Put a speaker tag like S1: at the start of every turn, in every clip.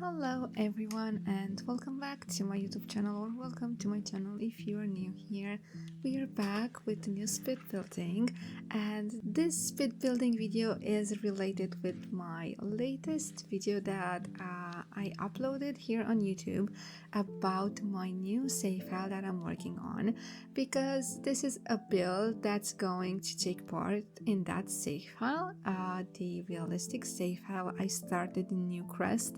S1: Hello everyone and welcome back to my YouTube channel, or welcome to my channel if you are new here. We are back with a new speed building, and this speed building video is related with my latest video that I uploaded here on YouTube about my new save file that I'm working on, because this is a build that's going to take part in that save file, the realistic save file I started in new Crest.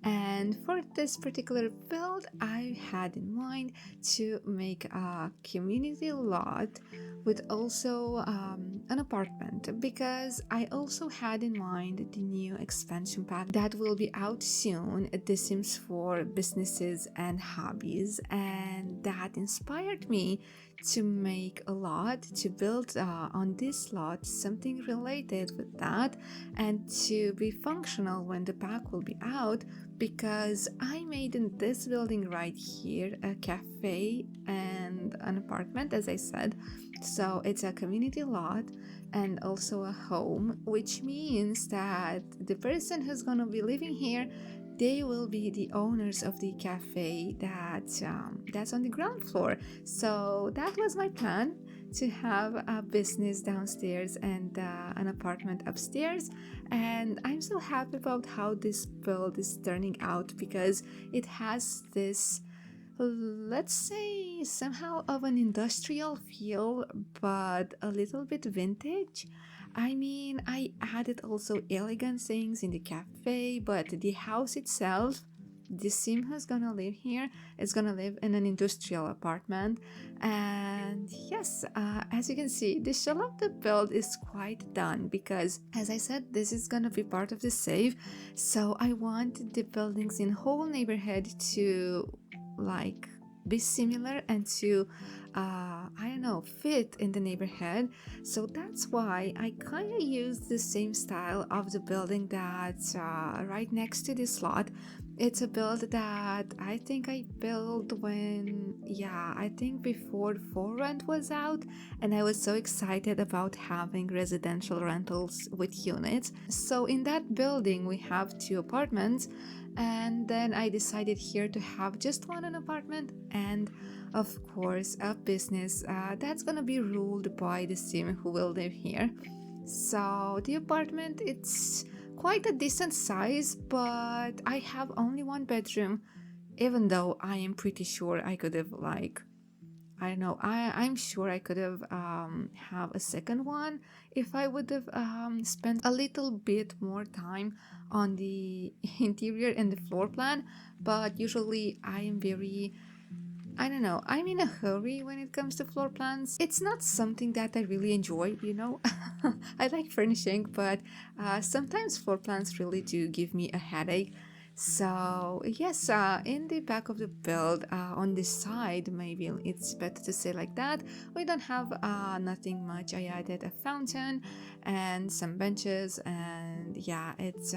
S1: And for this particular build, I had in mind to make a community lot with also an apartment, because I also had in mind the new expansion pack that will be out soon, The Sims for Businesses and Hobbies, and that inspired me to make a lot, to build on this lot something related with that, and to be functional when the pack will be out, because I made in this building right here a cafe and an apartment, as I said. So it's a community lot and also a home, which means that the person who's gonna be living here, they will be the owners of the cafe that's on the ground floor. So that was my plan, to have a business downstairs and an apartment upstairs. And I'm so happy about how this build is turning out, because it has this, let's say, somehow of an industrial feel, but a little bit vintage. I mean, I added also elegant things in the cafe, but the house itself, the sim who's gonna live here is gonna live in an industrial apartment. And yes, as you can see, the shell of the build is quite done, because as I said, this is gonna be part of the save. So I want the buildings in whole neighborhood to like be similar and to I don't know, fit in the neighborhood. So that's why I kind of used the same style of the building that's right next to this lot. It's a build that I think I built when, yeah, I think before For Rent was out, and I was so excited about having residential rentals with units. So in that building we have 2 apartments, and then I decided here to have just an apartment, and of course a business that's gonna be ruled by the sim who will live here. So the apartment, it's quite a decent size, but I have only 1 bedroom, even though I am pretty sure I could have, like, I don't know, I'm sure I could have a second one if I would have spent a little bit more time on the interior and the floor plan. But usually I am very, I don't know, I'm in a hurry when it comes to floor plans. It's not something that I really enjoy, you know. I like furnishing, but sometimes floor plans really do give me a headache. So yes, in the back of the build, on this side, maybe it's better to say like that, we don't have nothing much. I added a fountain and some benches, and yeah, it's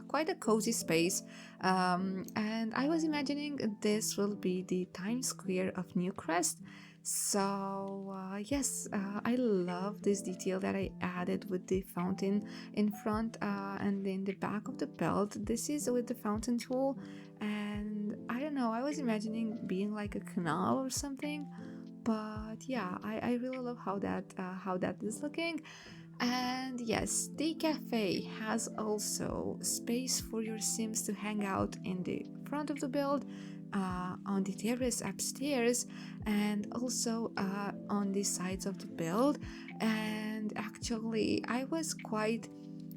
S1: quite a cozy space. And I was imagining this will be the Times Square of New Crest. So yes, I love this detail that I added with the fountain in front and in the back of the belt. This is with the fountain tool, and I don't know, I was imagining being like a canal or something. But yeah, I really love how that is looking. And yes, the cafe has also space for your sims to hang out in the front of the build, on the terrace upstairs, and also on the sides of the build. And actually, I was quite,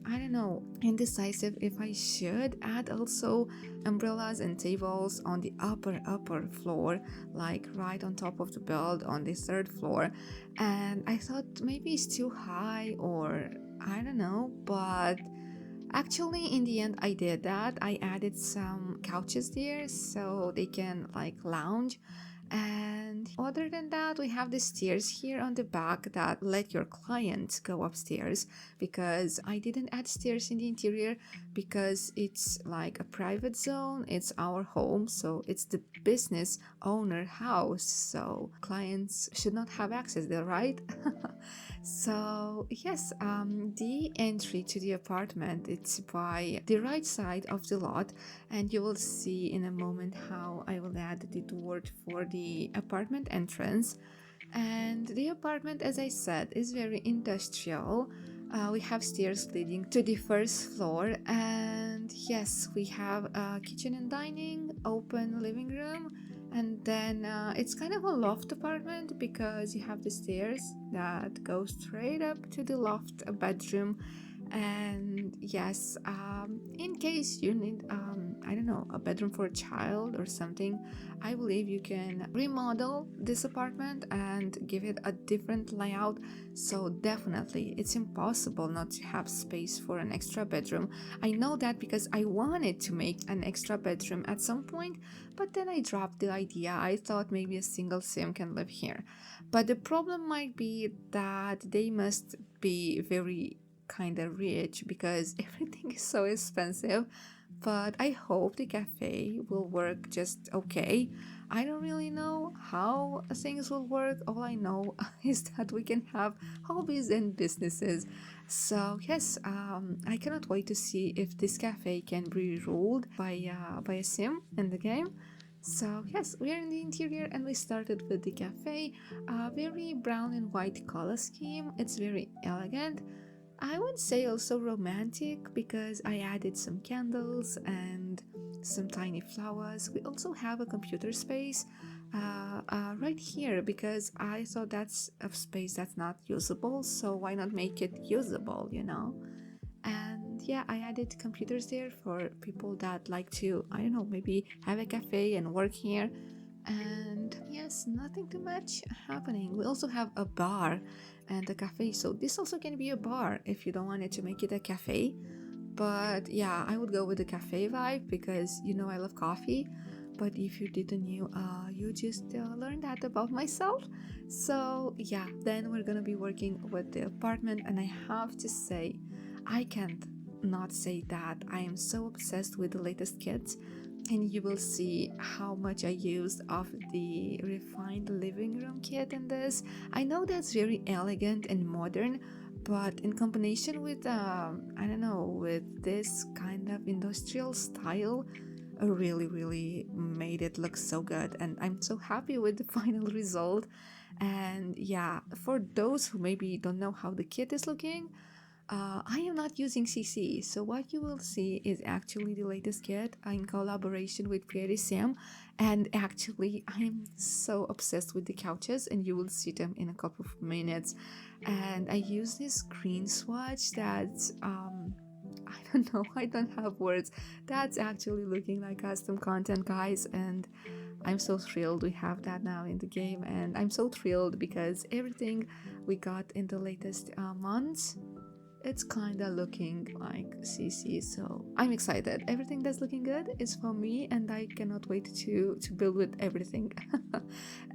S1: I don't know, indecisive if I should add also umbrellas and tables on the upper floor, like right on top of the build on the 3rd floor. And I thought maybe it's too high, or I don't know, but actually in the end I did that. I added some couches there so they can like lounge. And other than that, we have the stairs here on the back that let your clients go upstairs, because I didn't add stairs in the interior because it's like a private zone. It's our home, so it's the business owner house, so clients should not have access there, right? So yes, the entry to the apartment, it's by the right side of the lot, and you will see in a moment how I will add the door for the apartment entrance. And the apartment, as I said, is very industrial. We have stairs leading to the first floor, and yes, we have a kitchen and dining, open living room, and then it's kind of a loft apartment because you have the stairs that go straight up to the loft bedroom. And yes, in case you need I don't know, a bedroom for a child or something, I believe you can remodel this apartment and give it a different layout. So definitely it's impossible not to have space for an extra bedroom. I know that because I wanted to make an extra bedroom at some point, but then I dropped the idea. I thought maybe a single sim can live here, but the problem might be that they must be very kind of rich because everything is so expensive. But I hope the cafe will work just okay. I don't really know how things will work. All I know is that we can have hobbies and businesses. So yes, I cannot wait to see if this cafe can be ruled by a sim in the game. So yes, we are in the interior and we started with the cafe, a very brown and white color scheme. It's very elegant. I would say also romantic because I added some candles and some tiny flowers. We also have a computer space right here because I thought that's a space that's not usable, so why not make it usable, you know? And yeah, I added computers there for people that like to, I don't know, maybe have a cafe and work here. And yes, nothing too much happening. We also have a bar and a cafe, so this also can be a bar if you don't want it to make it a cafe. But yeah, I would go with the cafe vibe because you know I love coffee. But if you didn't knew, you just learned that about myself. So yeah, then we're gonna be working with the apartment, and I have to say, I can't not say that I am so obsessed with the latest kits, and you will see how much I used of the refined living room kit in this. I know that's very elegant and modern, but in combination with I don't know, with this kind of industrial style, really made it look so good, and I'm so happy with the final result. And yeah, for those who maybe don't know how the kit is looking, I am not using CC, so what you will see is actually the latest kit in collaboration with Pretty Sam. And actually, I am so obsessed with the couches, and you will see them in a couple of minutes. And I use this green swatch that's I don't know, I don't have words. That's actually looking like custom content, guys, and I'm so thrilled we have that now in the game. And I'm so thrilled because everything we got in the latest months, it's kind of looking like CC, so I'm excited. Everything that's looking good is for me, and I cannot wait to build with everything.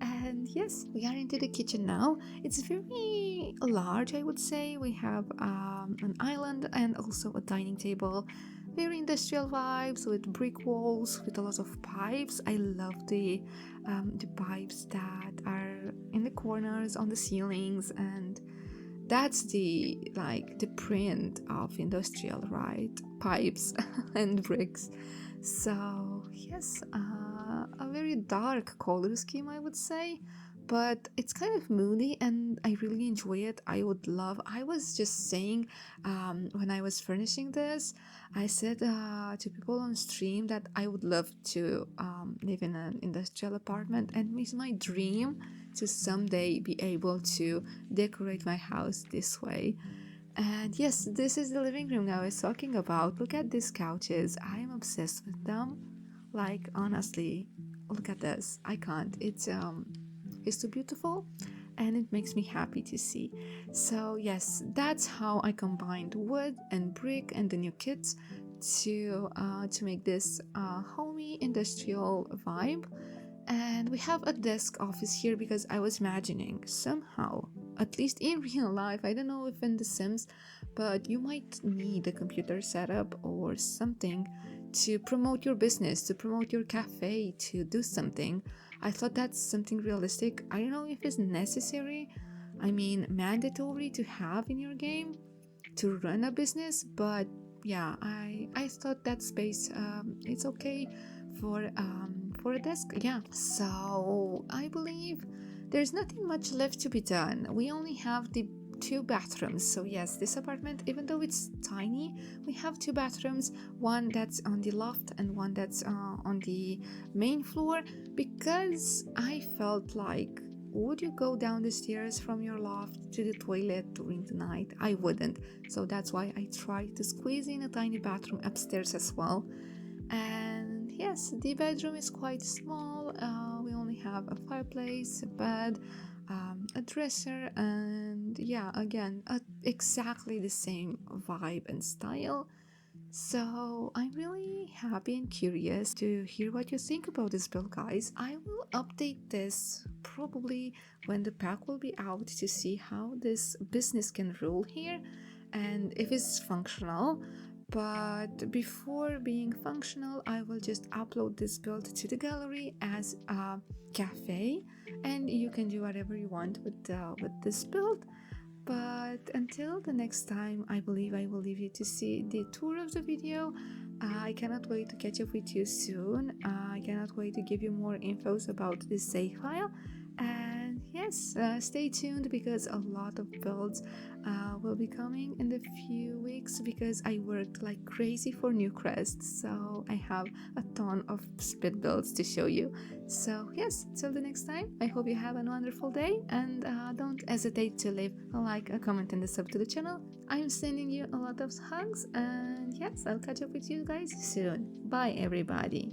S1: And yes, we are into the kitchen now. It's very large, I would say. We have an island and also a dining table. Very industrial vibes with brick walls with a lot of pipes. I love the pipes that are in the corners on the ceilings, and that's the print of industrial, right? Pipes and bricks. So yes, a very dark color scheme, I would say, but it's kind of moody and I really enjoy it. I was just saying, when I was furnishing this, I said to people on stream that I would love to live in an industrial apartment, and it's my dream to someday be able to decorate my house this way. And yes, this is the living room I was talking about. Look at these couches. I am obsessed with them. Like honestly, look at this. I can't. It's too beautiful and it makes me happy to see. So yes, that's how I combined wood and brick and the new kits to make this homey industrial vibe. And we have a desk office here because I was imagining somehow, at least in real life, I don't know if in The Sims, but you might need a computer setup or something to promote your business, to promote your cafe, to do something. I thought that's something realistic. I don't know if it's necessary, I mean, mandatory to have in your game to run a business, but yeah, I thought that space it's okay for a desk. Yeah, so I believe there's nothing much left to be done. We only have the two bathrooms. So yes, this apartment, even though it's tiny, we have two bathrooms, one that's on the loft and one that's on the main floor, because I felt like, would you go down the stairs from your loft to the toilet during the night? I wouldn't. So that's why I tried to squeeze in a tiny bathroom upstairs as well. And yes, the bedroom is quite small. We only have a fireplace, a bed, a dresser, and yeah, again, exactly the same vibe and style. So I'm really happy and curious to hear what you think about this build, guys. I will update this probably when the pack will be out to see how this business can rule here and if it's functional. But before being functional, I will just upload this build to the gallery as a cafe, and you can do whatever you want with this build. But until the next time, I believe I will leave you to see the tour of the video. I cannot wait to catch up with you soon. I cannot wait to give you more infos about this save file. And yes, stay tuned because a lot of builds will be coming in the few weeks because I worked like crazy for new Crest. So I have a ton of spit builds to show you. So yes, till the next time, I hope you have a wonderful day, and don't hesitate to leave a like, a comment, and a sub to the channel. I'm sending you a lot of hugs, and yes, I'll catch up with you guys soon. Bye everybody.